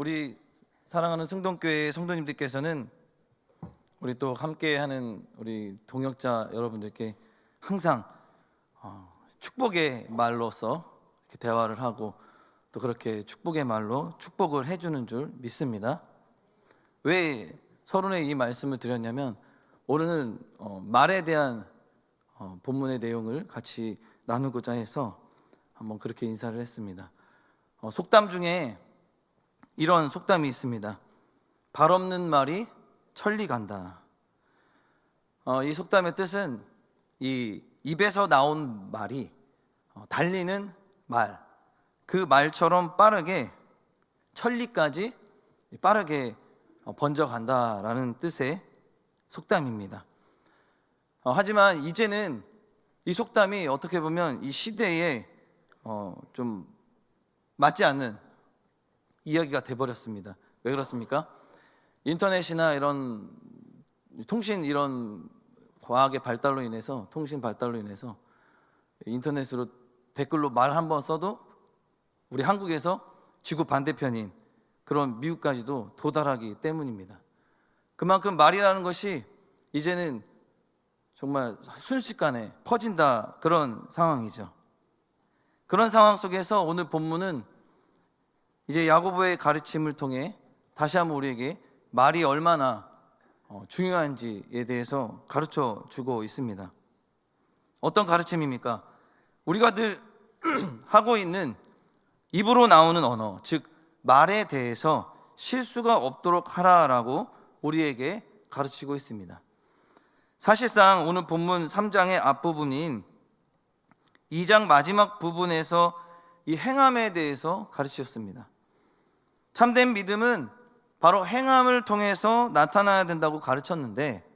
우리 사랑하는 승동교회 성도님들께서는 우리 또 함께하는 우리 동역자 여러분들께 항상 축복의 말로서 이렇게 대화를 하고 또 그렇게 축복의 말로 축복을 해주는 줄 믿습니다. 왜 서론에 이 말씀을 드렸냐면 오늘은 말에 대한 본문의 내용을 같이 나누고자 해서 한번 그렇게 인사를 했습니다. 속담 중에 이런 속담이 있습니다. 발 없는 말이 천리 간다. 이 속담의 뜻은 이 입에서 나온 말이 달리는 말, 그 말처럼 빠르게 천리까지 빠르게 번져간다라는 뜻의 속담입니다. 하지만 이제는 이 속담이 어떻게 보면 이 시대에 좀 맞지 않는 이야기가 돼버렸습니다. 왜 그렇습니까? 인터넷이나 이런 통신 이런 과학의 발달로 인해서 통신 발달로 인해서 인터넷으로 댓글로 말 한 번 써도 우리 한국에서 지구 반대편인 그런 미국까지도 도달하기 때문입니다. 그만큼 말이라는 것이 이제는 정말 순식간에 퍼진다 그런 상황이죠. 그런 상황 속에서 오늘 본문은 이제 야고보의 가르침을 통해 다시 한번 우리에게 말이 얼마나 중요한지에 대해서 가르쳐 주고 있습니다. 어떤 가르침입니까? 우리가 늘 하고 있는 입으로 나오는 언어, 즉 말에 대해서 실수가 없도록 하라라고 우리에게 가르치고 있습니다. 사실상 오늘 본문 3장의 앞부분인 2장 마지막 부분에서 이 행함에 대해서 가르치셨습니다. 참된 믿음은 바로 행함을 통해서 나타나야 된다고 가르쳤는데,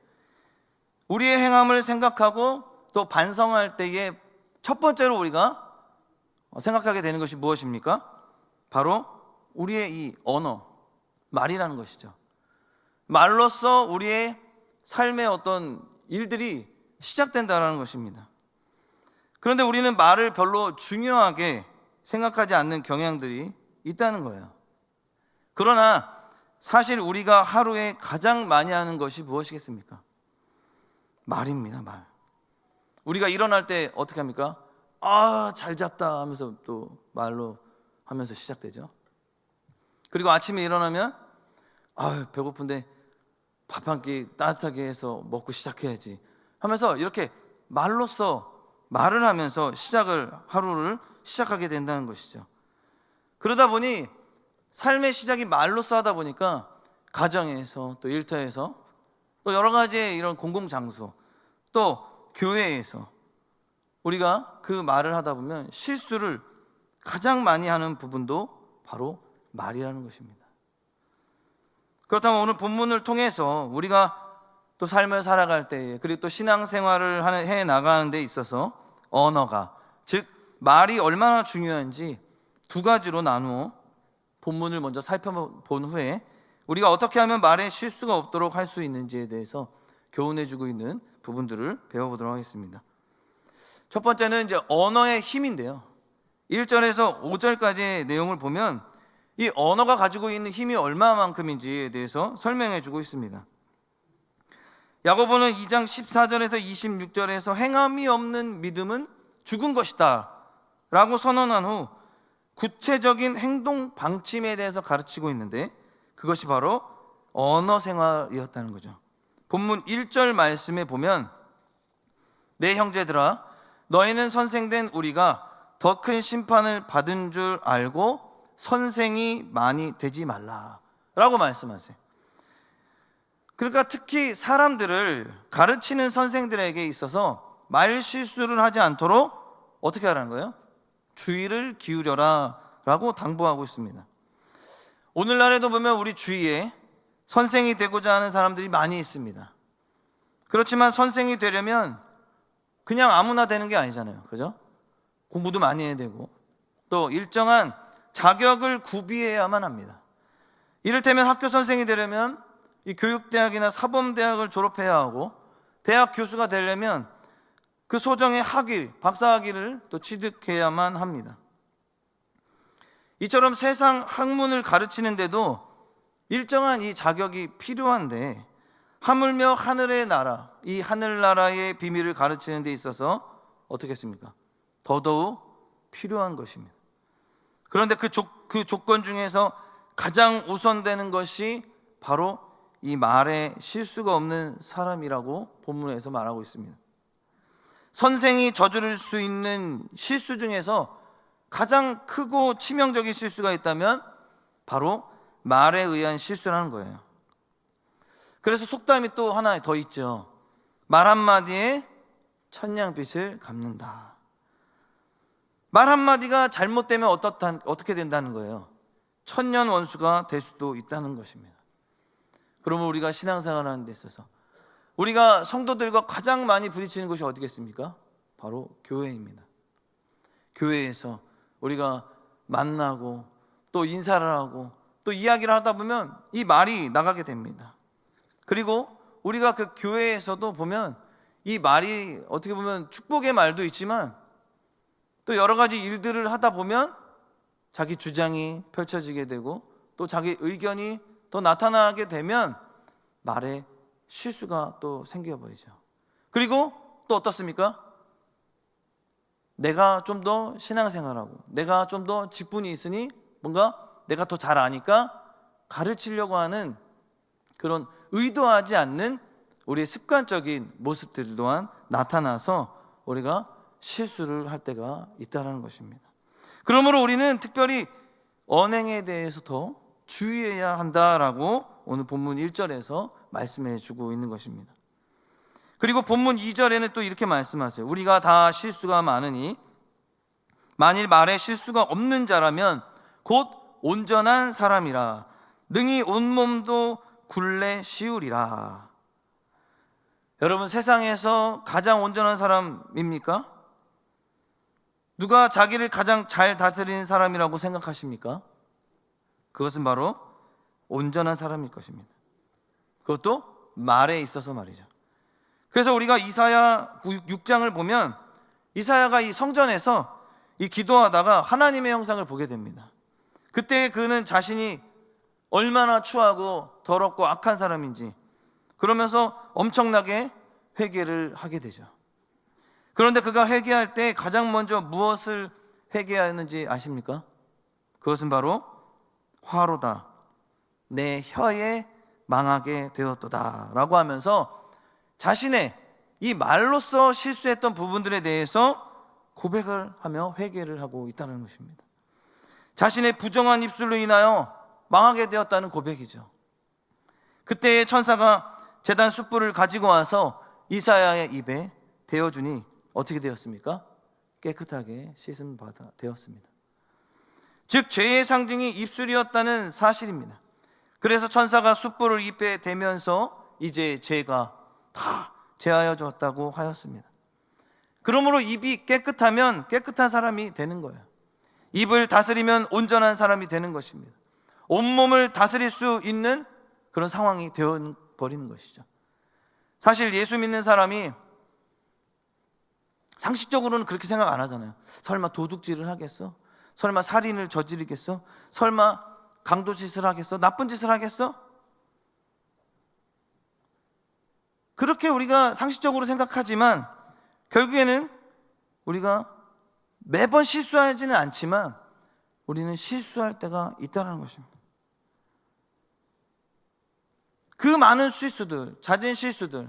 우리의 행함을 생각하고 또 반성할 때에 첫 번째로 우리가 생각하게 되는 것이 무엇입니까? 바로 우리의 이 언어, 말이라는 것이죠. 말로써 우리의 삶의 어떤 일들이 시작된다는 것입니다. 그런데 우리는 말을 별로 중요하게 생각하지 않는 경향들이 있다는 거예요. 그러나 사실 우리가 하루에 가장 많이 하는 것이 무엇이겠습니까? 말입니다. 말. 우리가 일어날 때 어떻게 합니까? 잘 잤다 하면서 또 말로 하면서 시작되죠. 그리고 아침에 일어나면 배고픈데 밥 한 끼 따뜻하게 해서 먹고 시작해야지 하면서 이렇게 말로써 말을 하면서 하루를 시작하게 된다는 것이죠. 그러다 보니 삶의 시작이 말로써 하다 보니까 가정에서 또 일터에서 또 여러 가지의 이런 공공장소 또 교회에서 우리가 그 말을 하다 보면 실수를 가장 많이 하는 부분도 바로 말이라는 것입니다. 그렇다면 오늘 본문을 통해서 우리가 또 삶을 살아갈 때 그리고 또 신앙생활을 해 나가는 데 있어서 언어가 즉 말이 얼마나 중요한지 두 가지로 나누어 본문을 먼저 살펴본 후에 우리가 어떻게 하면 말에 실수가 없도록 할 수 있는지에 대해서 교훈해주고 있는 부분들을 배워보도록 하겠습니다. 첫 번째는 이제 언어의 힘인데요. 1절에서 5절까지의 내용을 보면 이 언어가 가지고 있는 힘이 얼마만큼인지에 대해서 설명해주고 있습니다. 야고보는 2장 14절에서 26절에서 행함이 없는 믿음은 죽은 것이다 라고 선언한 후 구체적인 행동 방침에 대해서 가르치고 있는데 그것이 바로 언어 생활이었다는 거죠. 본문 1절 말씀에 보면 내 형제들아 너희는 선생된 우리가 더 큰 심판을 받은 줄 알고 선생이 많이 되지 말라 라고 말씀하세요. 그러니까 특히 사람들을 가르치는 선생들에게 있어서 말 실수를 하지 않도록 어떻게 하라는 거예요? 주의를 기울여라 라고 당부하고 있습니다. 오늘날에도 보면 우리 주위에 선생이 되고자 하는 사람들이 많이 있습니다. 그렇지만 선생이 되려면 그냥 아무나 되는 게 아니잖아요. 그죠? 공부도 많이 해야 되고 또 일정한 자격을 구비해야만 합니다. 이를테면 학교 선생이 되려면 이 교육대학이나 사범대학을 졸업해야 하고 대학 교수가 되려면 그 소정의 학위, 박사학위를 또 취득해야만 합니다. 이처럼 세상 학문을 가르치는데도 일정한 이 자격이 필요한데, 하물며 하늘의 나라, 이 하늘나라의 비밀을 가르치는 데 있어서 어떻게 했습니까? 더더욱 필요한 것입니다. 그런데 그 조건 중에서 가장 우선되는 것이 바로 이 말에 실수가 없는 사람이라고 본문에서 말하고 있습니다. 선생이 저지를 수 있는 실수 중에서 가장 크고 치명적인 실수가 있다면 바로 말에 의한 실수라는 거예요. 그래서 속담이 또 하나 더 있죠. 말 한마디에 천냥빚을 갚는다. 말 한마디가 잘못되면 어떻게 된다는 거예요? 천년 원수가 될 수도 있다는 것입니다. 그러면 우리가 신앙생활을 하는 데 있어서 우리가 성도들과 가장 많이 부딪히는 것이 어디겠습니까? 바로 교회입니다. 교회에서 우리가 만나고 또 인사를 하고 또 이야기를 하다 보면 이 말이 나가게 됩니다. 그리고 우리가 그 교회에서도 보면 이 말이 어떻게 보면 축복의 말도 있지만 또 여러 가지 일들을 하다 보면 자기 주장이 펼쳐지게 되고 또 자기 의견이 더 나타나게 되면 말에 실수가 또 생겨버리죠. 그리고 또 어떻습니까? 내가 좀 더 신앙생활하고 내가 좀 더 직분이 있으니 뭔가 내가 더 잘 아니까 가르치려고 하는 그런 의도하지 않는 우리의 습관적인 모습들 또한 나타나서 우리가 실수를 할 때가 있다는 것입니다. 그러므로 우리는 특별히 언행에 대해서 더 주의해야 한다라고 오늘 본문 1절에서 말씀해 주고 있는 것입니다. 그리고 본문 2절에는 또 이렇게 말씀하세요. 우리가 다 실수가 많으니 만일 말에 실수가 없는 자라면 곧 온전한 사람이라 능히 온몸도 굴레 씌우리라. 여러분, 세상에서 가장 온전한 사람입니까? 누가 자기를 가장 잘 다스리는 사람이라고 생각하십니까? 그것은 바로 온전한 사람일 것입니다. 그것도 말에 있어서 말이죠. 그래서 우리가 이사야 6장을 보면 이사야가 이 성전에서 이 기도하다가 하나님의 형상을 보게 됩니다. 그때 그는 자신이 얼마나 추하고 더럽고 악한 사람인지 그러면서 엄청나게 회개를 하게 되죠. 그런데 그가 회개할 때 가장 먼저 무엇을 회개하였는지 아십니까? 그것은 바로 화로다. 내 혀에 망하게 되었도다 라고 하면서 자신의 이 말로써 실수했던 부분들에 대해서 고백을 하며 회개를 하고 있다는 것입니다. 자신의 부정한 입술로 인하여 망하게 되었다는 고백이죠. 그때 천사가 제단 숯불을 가지고 와서 이사야의 입에 대어주니 어떻게 되었습니까? 깨끗하게 씻은 바 되었습니다. 즉 죄의 상징이 입술이었다는 사실입니다. 그래서 천사가 숯불을 입에 대면서 이제 죄가 다 제하여졌다고 하였습니다. 그러므로 입이 깨끗하면 깨끗한 사람이 되는 거예요. 입을 다스리면 온전한 사람이 되는 것입니다. 온몸을 다스릴 수 있는 그런 상황이 되어버리는 것이죠. 사실 예수 믿는 사람이 상식적으로는 그렇게 생각 안 하잖아요. 설마 도둑질을 하겠어? 설마 살인을 저지르겠어? 설마 강도짓을 하겠어? 나쁜 짓을 하겠어? 그렇게 우리가 상식적으로 생각하지만 결국에는 우리가 매번 실수하지는 않지만 우리는 실수할 때가 있다는 것입니다. 그 많은 실수들, 잦은 실수들,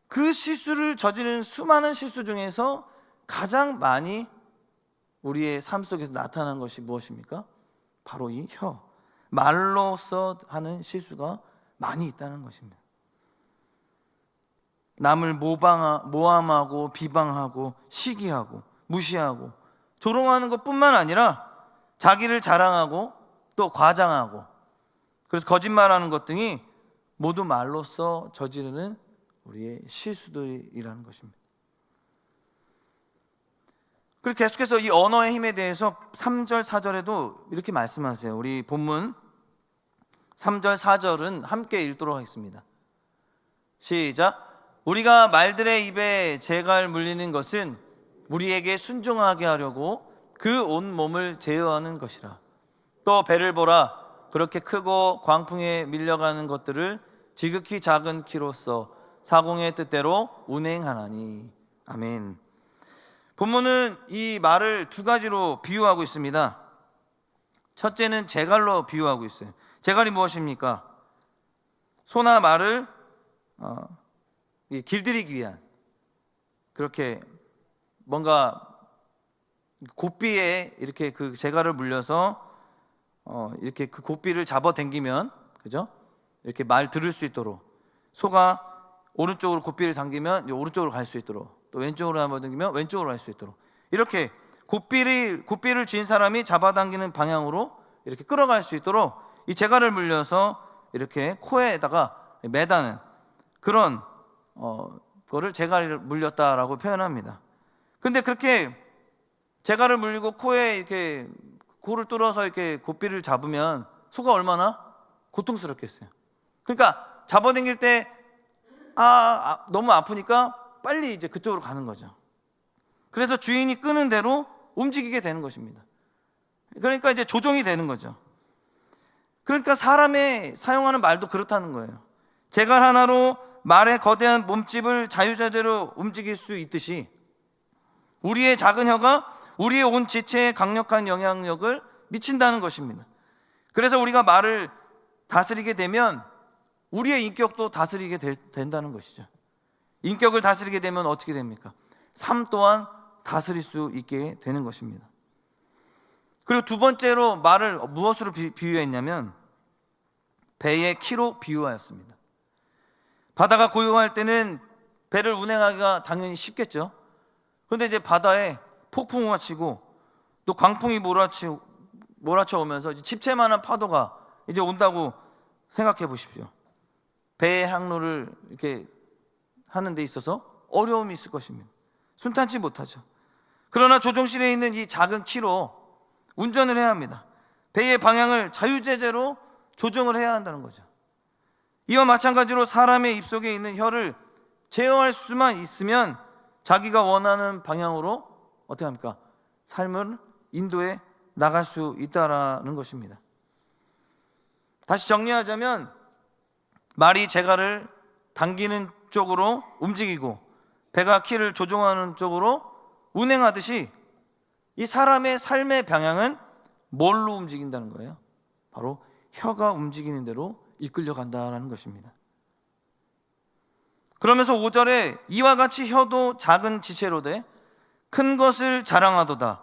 그 실수를 저지르는 수많은 실수 중에서 가장 많이 우리의 삶 속에서 나타나는 것이 무엇입니까? 바로 이 혀, 말로써 하는 실수가 많이 있다는 것입니다. 남을 모함하고 비방하고 시기하고 무시하고 조롱하는 것뿐만 아니라 자기를 자랑하고 또 과장하고 그래서 거짓말하는 것 등이 모두 말로써 저지르는 우리의 실수들이라는 것입니다. 그리고 계속해서 이 언어의 힘에 대해서 3절, 4절에도 이렇게 말씀하세요. 우리 본문 3절, 4절은 함께 읽도록 하겠습니다. 시작. 우리가 말들의 입에 재갈 물리는 것은 우리에게 순종하게 하려고 그 온 몸을 제어하는 것이라. 또 배를 보라, 그렇게 크고 광풍에 밀려가는 것들을 지극히 작은 키로서 사공의 뜻대로 운행하나니. 아멘. 본문은 이 말을 두 가지로 비유하고 있습니다. 첫째는 제갈로 비유하고 있어요. 제갈이 무엇입니까? 소나 말을 길들이기 위한, 그렇게 뭔가 고삐에 이렇게 그 제갈을 물려서 이렇게 그 고삐를 잡아 당기면, 그죠? 이렇게 말 들을 수 있도록, 소가 오른쪽으로 고삐를 당기면 오른쪽으로 갈 수 있도록, 또 왼쪽으로 한번 당기면 왼쪽으로 갈 수 있도록, 이렇게 고삐를 쥔 사람이 잡아당기는 방향으로 이렇게 끌어갈 수 있도록 이 제갈을 물려서 이렇게 코에다가 매다는 그런 거를 제갈을 물렸다라고 표현합니다. 근데 그렇게 제갈을 물리고 코에 이렇게 코를 뚫어서 이렇게 고삐를 잡으면 소가 얼마나 고통스럽겠어요. 그러니까 잡아당길 때 너무 아프니까 빨리 이제 그쪽으로 가는 거죠. 그래서 주인이 끄는 대로 움직이게 되는 것입니다. 그러니까 이제 조종이 되는 거죠. 그러니까 사람의 사용하는 말도 그렇다는 거예요. 제갈 하나로 말의 거대한 몸집을 자유자재로 움직일 수 있듯이 우리의 작은 혀가 우리의 온 지체에 강력한 영향력을 미친다는 것입니다. 그래서 우리가 말을 다스리게 되면 우리의 인격도 다스리게 된다는 것이죠. 인격을 다스리게 되면 어떻게 됩니까? 삶 또한 다스릴 수 있게 되는 것입니다. 그리고 두 번째로 말을 무엇으로 비유했냐면 배의 키로 비유하였습니다. 바다가 고요할 때는 배를 운행하기가 당연히 쉽겠죠. 그런데 이제 바다에 폭풍우가 치고 또 광풍이 몰아쳐 오면서 집채만한 파도가 이제 온다고 생각해 보십시오. 배의 항로를 이렇게 하는 데 있어서 어려움이 있을 것입니다. 순탄치 못하죠. 그러나 조종실에 있는 이 작은 키로 운전을 해야 합니다. 배의 방향을 자유자재로 조정을 해야 한다는 거죠. 이와 마찬가지로 사람의 입속에 있는 혀를 제어할 수만 있으면 자기가 원하는 방향으로 어떻게 합니까? 삶을 인도해 나갈 수 있다라는 것입니다. 다시 정리하자면 말이 제갈을 당기는 쪽으로 움직이고 배가 키를 조종하는 쪽으로 운행하듯이 이 사람의 삶의 방향은 뭘로 움직인다는 거예요? 바로 혀가 움직이는 대로 이끌려 간다는 것입니다. 그러면서 5절에 이와 같이 혀도 작은 지체로 돼 큰 것을 자랑하도다.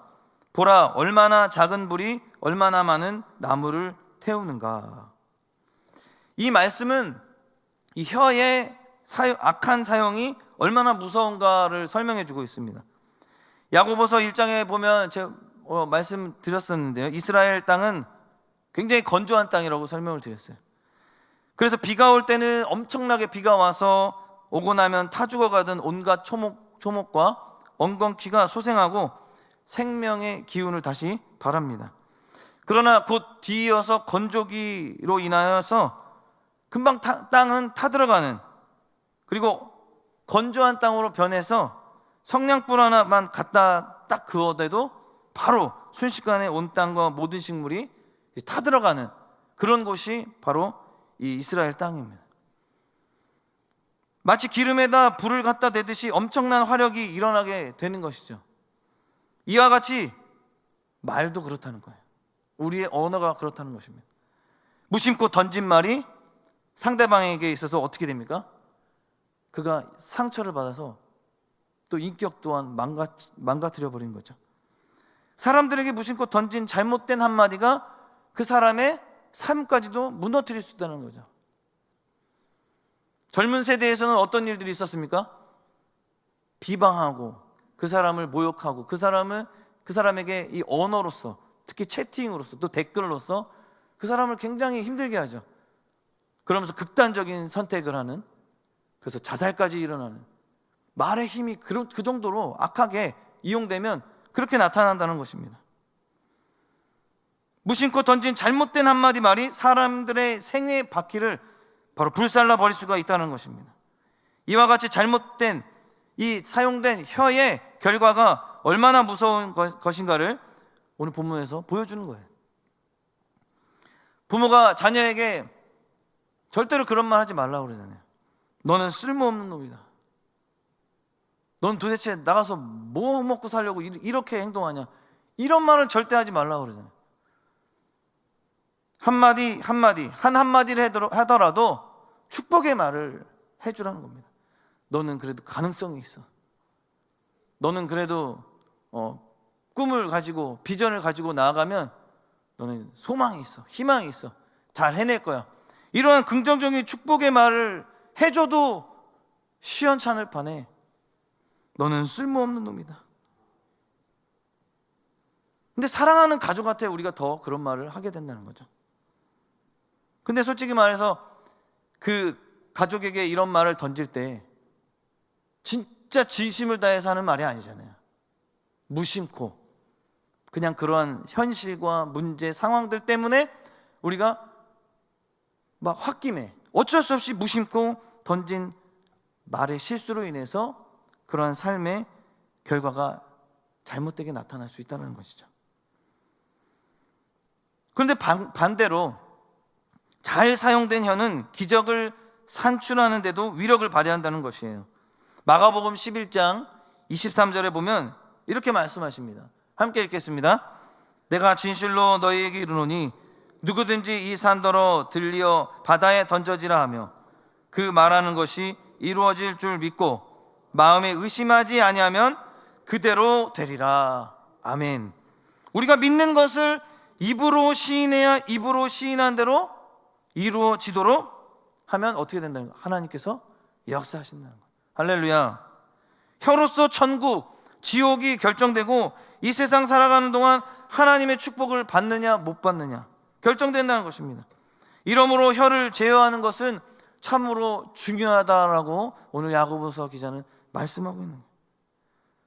보라, 얼마나 작은 불이 얼마나 많은 나무를 태우는가. 이 말씀은 이 혀의 악한 사용이 얼마나 무서운가를 설명해 주고 있습니다. 야고보서 1장에 보면 제가 말씀드렸었는데요, 이스라엘 땅은 굉장히 건조한 땅이라고 설명을 드렸어요. 그래서 비가 올 때는 엄청나게 비가 와서 오고 나면 타 죽어가던 온갖 초목과 엉겅퀴가 소생하고 생명의 기운을 다시 발합니다. 그러나 곧 뒤이어서 건조기로 인하여서 금방 땅은 타들어가는, 그리고 건조한 땅으로 변해서 성냥불 하나만 갖다 딱 그어대도 바로 순식간에 온 땅과 모든 식물이 타들어가는 그런 곳이 바로 이 이스라엘 땅입니다. 마치 기름에다 불을 갖다 대듯이 엄청난 화력이 일어나게 되는 것이죠. 이와 같이 말도 그렇다는 거예요. 우리의 언어가 그렇다는 것입니다. 무심코 던진 말이 상대방에게 있어서 어떻게 됩니까? 그가 상처를 받아서 또 인격 또한 망가뜨려 버린 거죠. 사람들에게 무심코 던진 잘못된 한마디가 그 사람의 삶까지도 무너뜨릴 수 있다는 거죠. 젊은 세대에서는 어떤 일들이 있었습니까? 비방하고 그 사람을 모욕하고 그 사람에게 이 언어로서, 특히 채팅으로서 또 댓글로서 그 사람을 굉장히 힘들게 하죠. 그러면서 극단적인 선택을 하는, 그래서 자살까지 일어나는, 말의 힘이 그 정도로 악하게 이용되면 그렇게 나타난다는 것입니다. 무심코 던진 잘못된 한마디 말이 사람들의 생애 바퀴를 바로 불살라 버릴 수가 있다는 것입니다. 이와 같이 잘못된 이 사용된 혀의 결과가 얼마나 무서운 것인가를 오늘 본문에서 보여주는 거예요. 부모가 자녀에게 절대로 그런 말 하지 말라고 그러잖아요. 너는 쓸모없는 놈이다. 넌 도대체 나가서 뭐 먹고 살려고 이렇게 행동하냐. 이런 말은 절대 하지 말라고 그러잖아요. 한마디를 하더라도 축복의 말을 해주라는 겁니다. 너는 그래도 가능성이 있어. 너는 그래도 꿈을 가지고 비전을 가지고 나아가면 너는 소망이 있어. 희망이 있어. 잘 해낼 거야. 이러한 긍정적인 축복의 말을 해줘도 시원찮을 판에 너는 쓸모없는 놈이다. 근데 사랑하는 가족한테 우리가 더 그런 말을 하게 된다는 거죠. 근데 솔직히 말해서 그 가족에게 이런 말을 던질 때 진짜 진심을 다해서 하는 말이 아니잖아요. 무심코 그냥 그러한 현실과 문제 상황들 때문에 우리가 막 홧김에 어쩔 수 없이 무심코 던진 말의 실수로 인해서 그러한 삶의 결과가 잘못되게 나타날 수 있다는 것이죠. 그런데 반대로 잘 사용된 혀는 기적을 산출하는 데도 위력을 발휘한다는 것이에요. 마가복음 11장 23절에 보면 이렇게 말씀하십니다. 함께 읽겠습니다. 내가 진실로 너희에게 이르노니 누구든지 이 산더러 들리어 바다에 던져지라 하며 그 말하는 것이 이루어질 줄 믿고 마음에 의심하지 아니하면 그대로 되리라. 아멘. 우리가 믿는 것을 입으로 시인해야 입으로 시인한 대로 이루어지도록 하면 어떻게 된다는 거예요? 하나님께서 역사하신다는 거예요. 할렐루야. 혀로서 천국, 지옥이 결정되고 이 세상 살아가는 동안 하나님의 축복을 받느냐 못 받느냐 결정된다는 것입니다. 이러므로 혀를 제어하는 것은 참으로 중요하다라고 오늘 야고보서 기자는 말씀하고 있는 거예요.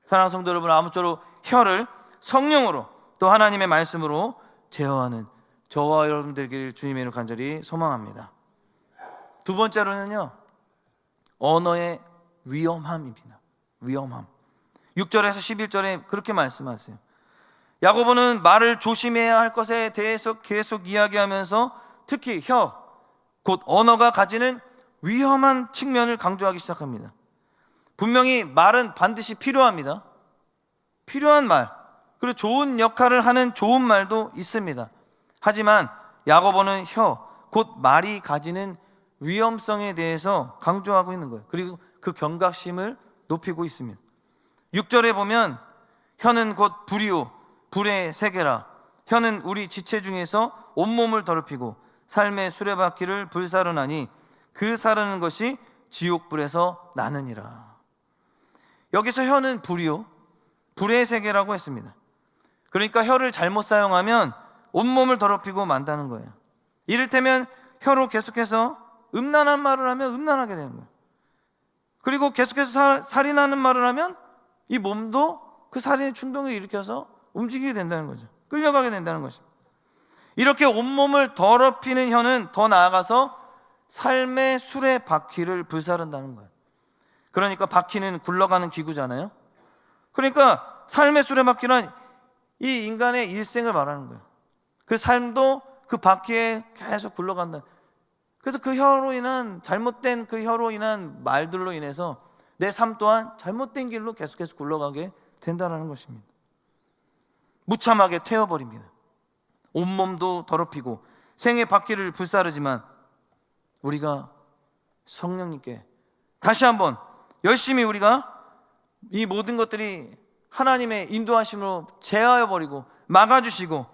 사랑하는 성도 여러분, 아무쪼록 혀를 성령으로 또 하나님의 말씀으로 제어하는 저와 여러분들 되길 주님의 이름으로 간절히 소망합니다. 두 번째로는요, 언어의 위험함입니다. 위험함. 6절에서 11절에 그렇게 말씀하세요. 야고보는 말을 조심해야 할 것에 대해서 계속 이야기하면서 특히 혀, 곧 언어가 가지는 위험한 측면을 강조하기 시작합니다. 분명히 말은 반드시 필요합니다. 필요한 말, 그리고 좋은 역할을 하는 좋은 말도 있습니다. 하지만 야고보는 혀, 곧 말이 가지는 위험성에 대해서 강조하고 있는 거예요. 그리고 그 경각심을 높이고 있습니다. 6절에 보면 혀는 곧 불이요 불의 세계라. 혀는 우리 지체 중에서 온몸을 더럽히고 삶의 수레바퀴를 불사르나니 그 사르는 것이 지옥불에서 나느니라. 여기서 혀는 불이요 불의 세계라고 했습니다. 그러니까 혀를 잘못 사용하면 온몸을 더럽히고 만다는 거예요. 이를테면 혀로 계속해서 음란한 말을 하면 음란하게 되는 거예요. 그리고 계속해서 살인하는 말을 하면 이 몸도 그 살인의 충동을 일으켜서 움직이게 된다는 거죠. 끌려가게 된다는 것입니다. 이렇게 온몸을 더럽히는 혀는 더 나아가서 삶의 수레 바퀴를 불사른다는 거예요. 그러니까 바퀴는 굴러가는 기구잖아요. 그러니까 삶의 수레 바퀴는 이 인간의 일생을 말하는 거예요. 그 삶도 그 바퀴에 계속 굴러간다. 그래서 그 혀로 인한 잘못된 그 혀로 인한 말들로 인해서 내 삶 또한 잘못된 길로 계속해서 굴러가게 된다는 것입니다. 무참하게 태워버립니다. 온몸도 더럽히고 생의 바퀴를 불사르지만 우리가 성령님께 다시 한번 열심히 우리가 이 모든 것들이 하나님의 인도하심으로 제하여 버리고 막아주시고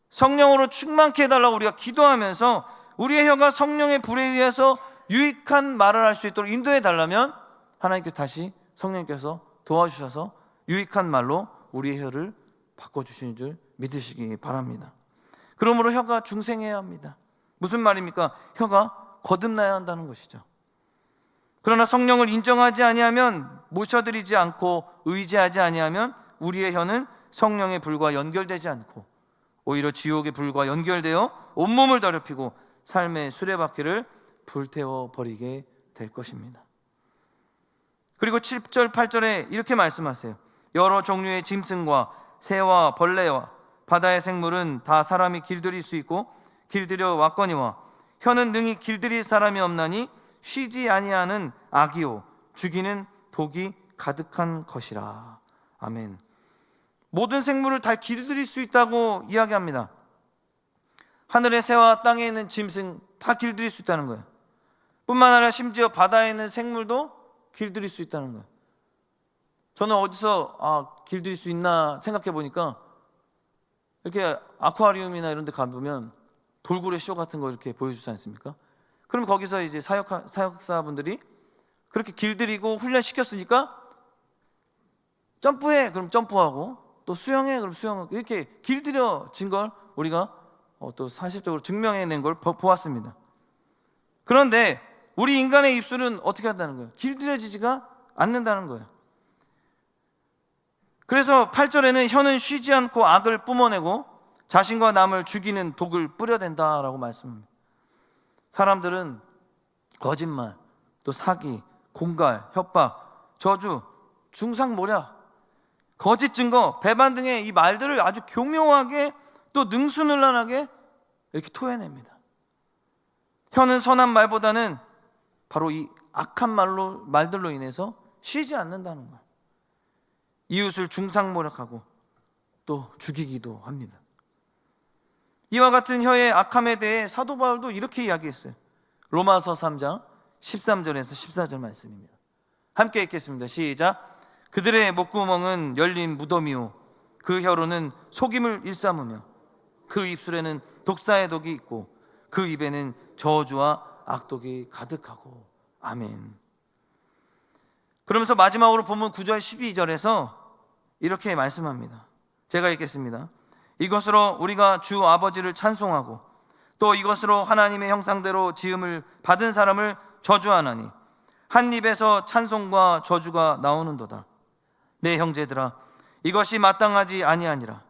성령으로 충만케 해달라고 우리가 기도하면서 우리의 혀가 성령의 불에 의해서 유익한 말을 할 수 있도록 인도해 달라면 하나님께서 다시 성령님께서 도와주셔서 유익한 말로 우리의 혀를 바꿔주시는 줄 믿으시기 바랍니다. 그러므로 혀가 중생해야 합니다. 무슨 말입니까? 혀가 거듭나야 한다는 것이죠. 그러나 성령을 인정하지 아니하면 모셔드리지 않고 의지하지 아니하면 우리의 혀는 성령의 불과 연결되지 않고 오히려 지옥의 불과 연결되어 온몸을 더럽히고 삶의 수레바퀴를 불태워 버리게 될 것입니다. 그리고 7절 8절에 이렇게 말씀하세요. 여러 종류의 짐승과 새와 벌레와 바다의 생물은 다 사람이 길들일 수 있고 길들여 왔거니와 혀는 능히 길들일 사람이 없나니 쉬지 아니하는 악이요 죽이는 독이 가득한 것이라. 아멘. 모든 생물을 다 길들일 수 있다고 이야기합니다. 하늘의 새와 땅에 있는 짐승 다 길들일 수 있다는 거예요. 뿐만 아니라 심지어 바다에 있는 생물도 길들일 수 있다는 거예요. 저는 어디서 길들일 수 있나 생각해 보니까 이렇게 아쿠아리움이나 이런 데 가보면 돌고래 쇼 같은 거 이렇게 보여주지 않습니까? 그럼 거기서 이제 사역사분들이 그렇게 길들이고 훈련시켰으니까 점프해 그럼 점프하고 또 수영해 그럼 수영하고 이렇게 길들여진 걸 우리가 또 사실적으로 증명해낸 걸 보았습니다. 그런데 우리 인간의 입술은 어떻게 한다는 거예요? 길들여지지가 않는다는 거예요. 그래서 8절에는 혀는 쉬지 않고 악을 뿜어내고 자신과 남을 죽이는 독을 뿌려댄다라고 말씀합니다. 사람들은 거짓말, 또 사기, 공갈, 협박, 저주, 중상모략, 거짓 증거, 배반 등의 이 말들을 아주 교묘하게 또 능수능란하게 이렇게 토해냅니다. 혀는 선한 말보다는 바로 이 악한 말들로 인해서 쉬지 않는다는 거예요. 이웃을 중상모략하고 또 죽이기도 합니다. 이와 같은 혀의 악함에 대해 사도 바울도 이렇게 이야기했어요. 로마서 3장 13절에서 14절 말씀입니다. 함께 읽겠습니다. 시작. 그들의 목구멍은 열린 무덤이요 그 혀로는 속임을 일삼으며 그 입술에는 독사의 독이 있고 그 입에는 저주와 악독이 가득하고. 아멘. 그러면서 마지막으로 본문 9절 12절에서 이렇게 말씀합니다. 제가 읽겠습니다. 이것으로 우리가 주 아버지를 찬송하고 또 이것으로 하나님의 형상대로 지음을 받은 사람을 저주하나니 한 입에서 찬송과 저주가 나오는도다. 내 형제들아 이것이 마땅하지 아니하니라.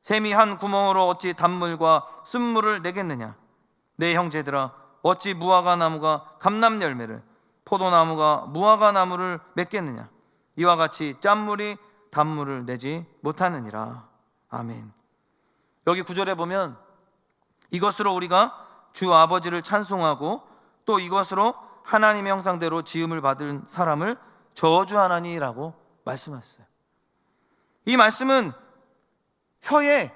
샘이 한 구멍으로 어찌 단물과 쓴물을 내겠느냐. 내 형제들아 어찌 무화과 나무가 감람 열매를 포도나무가 무화과 나무를 맺겠느냐. 이와 같이 짠물이 단물을 내지 못하느니라. 아멘. 여기 9절에 보면 이것으로 우리가 주 아버지를 찬송하고 또 이것으로 하나님의 형상대로 지음을 받은 사람을 저주하나니라고 말씀하셨어요. 이 말씀은 혀의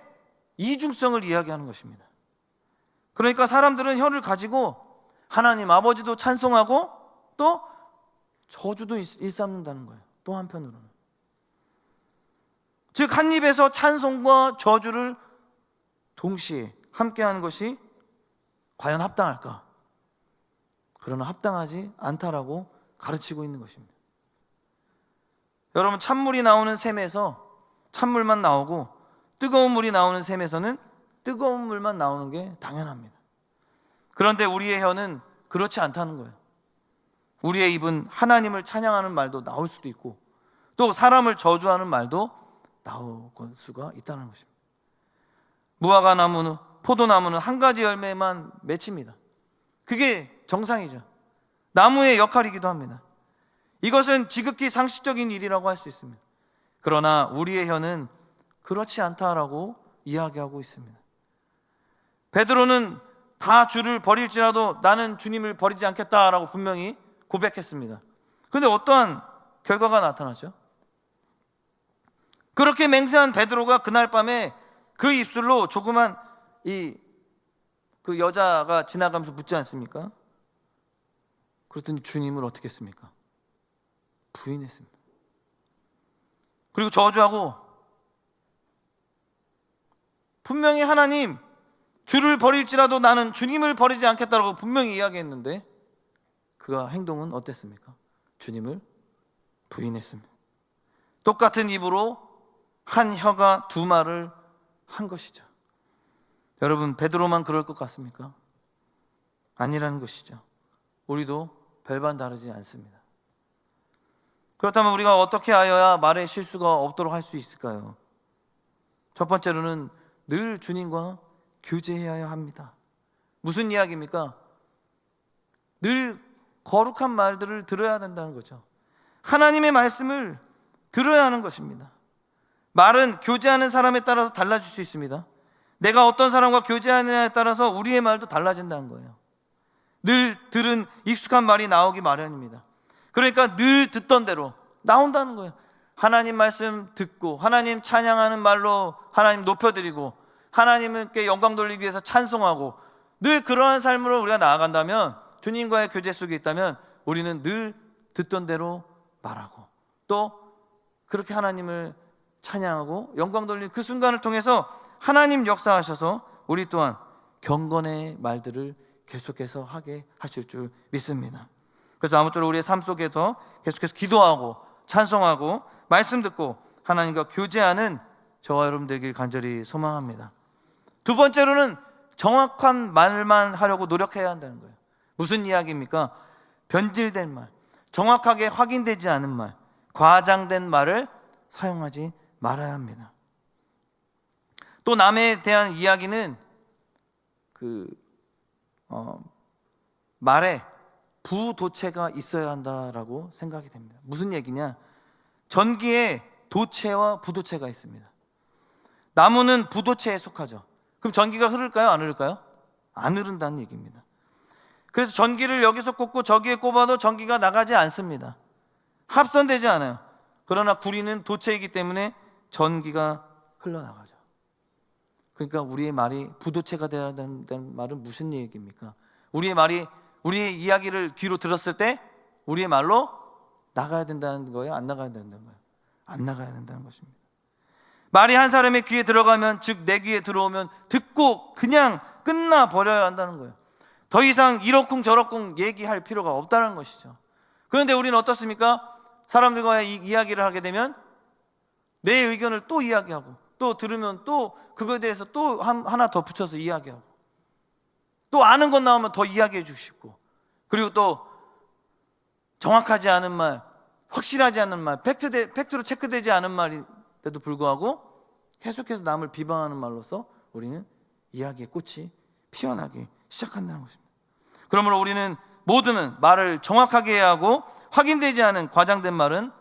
이중성을 이야기하는 것입니다. 그러니까 사람들은 혀를 가지고 하나님 아버지도 찬송하고 또 저주도 일삼는다는 거예요. 또 한편으로는 즉 한 입에서 찬송과 저주를 동시에 함께하는 것이 과연 합당할까? 그러나 합당하지 않다라고 가르치고 있는 것입니다. 여러분, 찬물이 나오는 샘에서 찬물만 나오고 뜨거운 물이 나오는 샘에서는 뜨거운 물만 나오는 게 당연합니다. 그런데 우리의 혀는 그렇지 않다는 거예요. 우리의 입은 하나님을 찬양하는 말도 나올 수도 있고 또 사람을 저주하는 말도 나올 수가 있다는 것입니다. 무화과 나무는 포도나무는 한 가지 열매만 맺힙니다. 그게 정상이죠. 나무의 역할이기도 합니다. 이것은 지극히 상식적인 일이라고 할 수 있습니다. 그러나 우리의 혀는 그렇지 않다라고 이야기하고 있습니다. 베드로는 다 주를 버릴지라도 나는 주님을 버리지 않겠다라고 분명히 고백했습니다. 그런데 어떠한 결과가 나타나죠? 그렇게 맹세한 베드로가 그날 밤에 그 입술로 조그만 그 여자가 지나가면서 묻지 않습니까? 그랬더니 주님을 어떻게 했습니까? 부인했습니다. 그리고 저주하고 분명히 하나님 주를 버릴지라도 나는 주님을 버리지 않겠다라고 분명히 이야기했는데 그가 행동은 어땠습니까? 주님을 부인했습니다. 똑같은 입으로 한 혀가 두 말을 한 것이죠. 여러분, 베드로만 그럴 것 같습니까? 아니라는 것이죠. 우리도 별반 다르지 않습니다. 그렇다면 우리가 어떻게 하여야 말에 실수가 없도록 할 수 있을까요? 첫 번째로는 늘 주님과 교제해야 합니다. 무슨 이야기입니까? 늘 거룩한 말들을 들어야 된다는 거죠. 하나님의 말씀을 들어야 하는 것입니다. 말은 교제하는 사람에 따라서 달라질 수 있습니다. 내가 어떤 사람과 교제하느냐에 따라서 우리의 말도 달라진다는 거예요. 늘 들은 익숙한 말이 나오기 마련입니다. 그러니까 늘 듣던 대로 나온다는 거예요. 하나님 말씀 듣고 하나님 찬양하는 말로 하나님 높여드리고 하나님께 영광 돌리기 위해서 찬송하고 늘 그러한 삶으로 우리가 나아간다면, 주님과의 교제 속에 있다면 우리는 늘 듣던 대로 말하고 또 그렇게 하나님을 찬양하고 영광 돌리는 그 순간을 통해서 하나님 역사하셔서 우리 또한 경건의 말들을 계속해서 하게 하실 줄 믿습니다. 그래서 아무쪼록 우리의 삶 속에서 계속해서 기도하고 찬송하고 말씀 듣고 하나님과 교제하는 저와 여러분 되길 간절히 소망합니다. 두 번째로는 정확한 말만 하려고 노력해야 한다는 거예요. 무슨 이야기입니까? 변질된 말, 정확하게 확인되지 않은 말, 과장된 말을 사용하지 말아야 합니다. 또 남에 대한 이야기는 말에 부도체가 있어야 한다라고 생각이 됩니다. 무슨 얘기냐? 전기에 도체와 부도체가 있습니다. 나무는 부도체에 속하죠. 그럼 전기가 흐를까요? 안 흐를까요? 안 흐른다는 얘기입니다. 그래서 전기를 여기서 꽂고 저기에 꼽아도 전기가 나가지 않습니다. 합선되지 않아요. 그러나 구리는 도체이기 때문에 전기가 흘러나가죠. 그러니까 우리의 말이 부도체가 되어야 된다는 말은 무슨 얘기입니까? 우리의 말이, 우리의 이야기를 귀로 들었을 때 우리의 말로 나가야 된다는 거예요? 안 나가야 된다는 거예요? 안 나가야 된다는 것입니다. 말이 한 사람의 귀에 들어가면, 즉 내 귀에 들어오면 듣고 그냥 끝나버려야 한다는 거예요. 더 이상 이러쿵 저러쿵 얘기할 필요가 없다는 것이죠. 그런데 우리는 어떻습니까? 사람들과의 이야기를 하게 되면 내 의견을 또 이야기하고, 또 들으면 또 그거에 대해서 또 하나 더 붙여서 이야기하고, 또 아는 것 나오면 더 이야기해 주시고, 그리고 또 정확하지 않은 말, 확실하지 않은 말, 팩트로 체크되지 않은 말인데도 불구하고 계속해서 남을 비방하는 말로서 우리는 이야기의 꽃이 피어나기 시작한다는 것입니다. 그러므로 우리는 모두는 말을 정확하게 해야 하고, 확인되지 않은 과장된 말은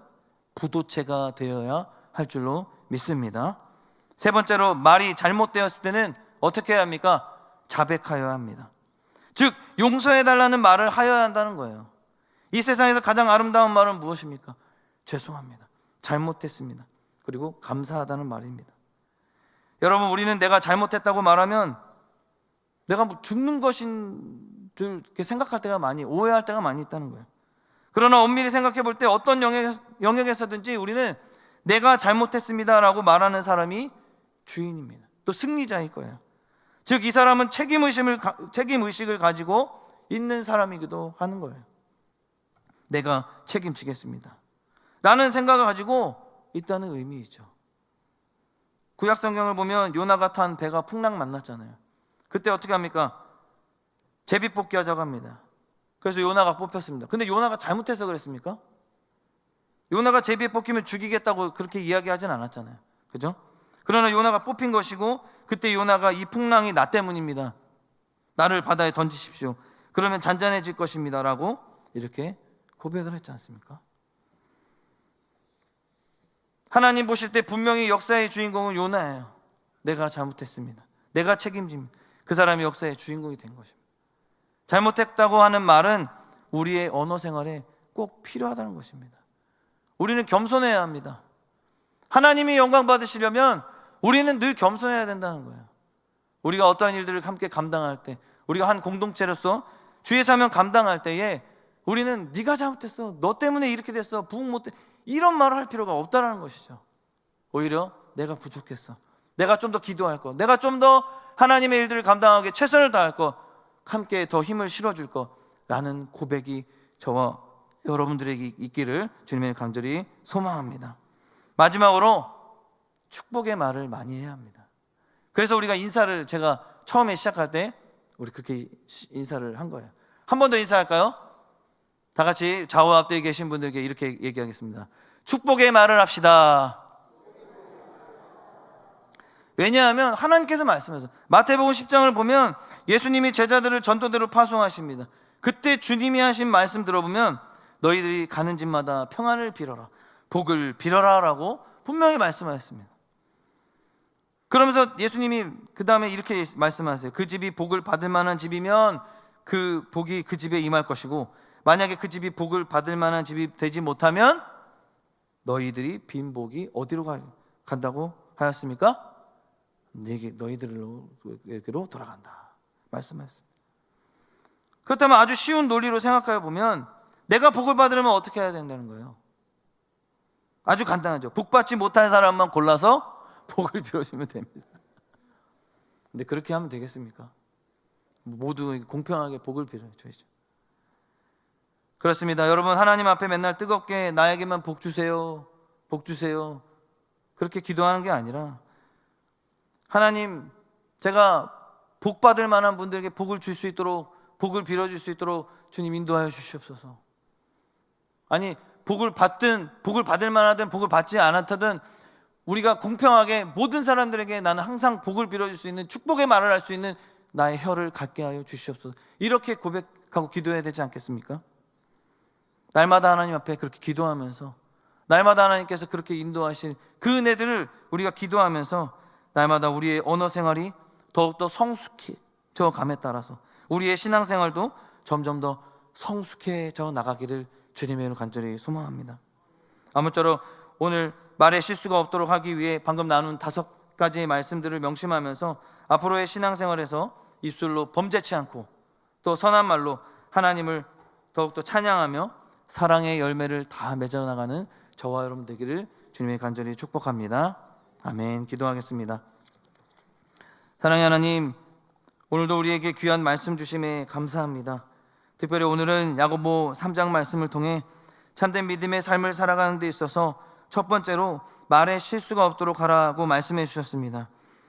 부도체가 되어야 할 줄로 믿습니다. 세 번째로, 말이 잘못되었을 때는 어떻게 해야 합니까? 자백하여야 합니다. 즉 용서해달라는 말을 하여야 한다는 거예요. 이 세상에서 가장 아름다운 말은 무엇입니까? 죄송합니다, 잘못했습니다, 그리고 감사하다는 말입니다. 여러분, 우리는 내가 잘못했다고 말하면 내가 죽는 것인 줄 생각할 때가 많이, 오해할 때가 많이 있다는 거예요. 그러나 엄밀히 생각해 볼 때 어떤 영역에서든지 우리는 내가 잘못했습니다라고 말하는 사람이 주인입니다. 또 승리자일 거예요. 즉 이 사람은 책임의식을 가지고 있는 사람이기도 하는 거예요. 내가 책임지겠습니다 라는 생각을 가지고 있다는 의미이죠. 구약성경을 보면 요나가 탄 배가 풍랑 만났잖아요. 그때 어떻게 합니까? 제비뽑기 하자고 합니다. 그래서 요나가 뽑혔습니다. 근데 요나가 잘못해서 그랬습니까? 요나가 제비에 뽑히면 죽이겠다고 그렇게 이야기하진 않았잖아요. 그죠? 그러나 요나가 뽑힌 것이고, 그때 요나가 이 풍랑이 나 때문입니다, 나를 바다에 던지십시오, 그러면 잔잔해질 것입니다 라고 이렇게 고백을 했지 않습니까? 하나님 보실 때 분명히 역사의 주인공은 요나예요. 내가 잘못했습니다, 내가 책임집니다. 그 사람이 역사의 주인공이 된 것입니다. 잘못했다고 하는 말은 우리의 언어 생활에 꼭 필요하다는 것입니다. 우리는 겸손해야 합니다. 하나님이 영광 받으시려면 우리는 늘 겸손해야 된다는 거예요. 우리가 어떠한 일들을 함께 감당할 때, 우리가 한 공동체로서 주의 사명 감당할 때에 우리는 네가 잘못했어, 너 때문에 이렇게 됐어, 부흥 못해, 이런 말을 할 필요가 없다는 것이죠. 오히려 내가 부족했어, 내가 좀 더 기도할 것, 내가 좀 더 하나님의 일들을 감당하기 최선을 다할 것, 함께 더 힘을 실어줄 것라는 고백이 저와 여러분들에게 있기를 주님의 간절히 소망합니다. 마지막으로 축복의 말을 많이 해야 합니다. 그래서 우리가 인사를, 제가 처음에 시작할 때 우리 그렇게 인사를 한 거예요. 한 번 더 인사할까요? 다 같이 좌우 앞뒤에 계신 분들에게 이렇게 얘기하겠습니다. 축복의 말을 합시다. 왜냐하면 하나님께서 말씀하셔서, 마태복음 10장을 보면 예수님이 제자들을 전도대로 파송하십니다. 그때 주님이 하신 말씀 들어보면 너희들이 가는 집마다 평안을 빌어라, 복을 빌어라 라고 분명히 말씀하셨습니다. 그러면서 예수님이 그 다음에 이렇게 말씀하세요. 그 집이 복을 받을 만한 집이면 그 복이 그 집에 임할 것이고, 만약에 그 집이 복을 받을 만한 집이 되지 못하면 너희들이 빈 복이 어디로 간다고 하였습니까? 너희들에게로 돌아간다 말씀하셨습니다. 그렇다면 아주 쉬운 논리로 생각해 보면 내가 복을 받으려면 어떻게 해야 된다는 거예요? 아주 간단하죠. 복 받지 못한 사람만 골라서 복을 빌어주면 됩니다. 근데 그렇게 하면 되겠습니까? 모두 공평하게 복을 빌어줘야죠. 그렇습니다. 여러분, 하나님 앞에 맨날 뜨겁게 나에게만 복 주세요, 복 주세요, 그렇게 기도하는 게 아니라, 하나님, 제가 복 받을 만한 분들에게 복을 줄 수 있도록, 복을 빌어줄 수 있도록 주님 인도하여 주시옵소서. 아니, 복을 받든 복을 받을 만하든 복을 받지 않았든 우리가 공평하게 모든 사람들에게 나는 항상 복을 빌어줄 수 있는, 축복의 말을 할 수 있는 나의 혀를 갖게 하여 주시옵소서. 이렇게 고백하고 기도해야 되지 않겠습니까? 날마다 하나님 앞에 그렇게 기도하면서, 날마다 하나님께서 그렇게 인도하신 그 은혜들을 우리가 기도하면서 날마다 우리의 언어 생활이 더욱더 성숙해져 감에 따라서 우리의 신앙생활도 점점 더 성숙해져 나가기를 주님의 이름으로 간절히 소망합니다. 아무쪼록 오늘 말에 실수가 없도록 하기 위해 방금 나눈 5가지의 말씀들을 명심하면서 앞으로의 신앙생활에서 입술로 범죄치 않고 또 선한 말로 하나님을 더욱더 찬양하며 사랑의 열매를 다 맺어나가는 저와 여러분 되기를 주님의 간절히 축복합니다. 아멘. 기도하겠습니다. 사랑의 하나님, 오늘도 우리에게 귀한 말씀 주심에 감사합니다. 특별히 오늘은 야고보 3장 말씀을 통해 참된 믿음의 삶을 살아가는 데 있어서 첫 번째로 말에 실수가 없도록 하라고 말씀해 주셨습니다.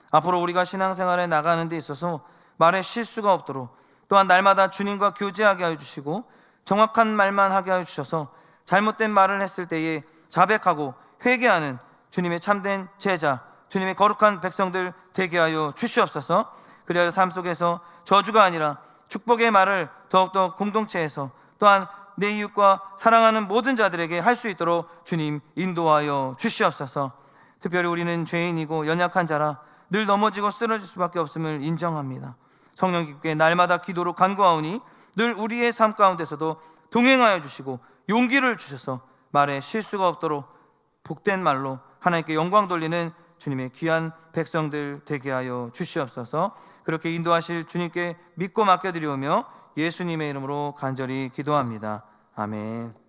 앞으로 우리가 신앙생활에 나가는 데 있어서 말에 실수가 없도록, 또한 날마다 주님과 교제하게 하여 주시고 정확한 말만 하게 하여 주셔서 잘못된 말을 했을 때에 자백하고 회개하는 주님의 참된 제자, 주님의 거룩한 백성들 되게 하여 주시옵소서. 그리하여 삶 속에서 저주가 아니라 축복의 말을 더욱더 공동체에서, 또한 내 이웃과 사랑하는 모든 자들에게 할 수 있도록 주님 인도하여 주시옵소서. 특별히 우리는 죄인이고 연약한 자라 늘 넘어지고 쓰러질 수밖에 없음을 인정합니다. 성령 깊게 날마다 기도로 간구하오니 늘 우리의 삶 가운데서도 동행하여 주시고 용기를 주셔서 말에 실수가 없도록 복된 말로 하나님께 영광 돌리는 주님의 귀한 백성들 되게 하여 주시옵소서. 그렇게 인도하실 주님께 믿고 맡겨드리오며 예수님의 이름으로 간절히 기도합니다. 아멘.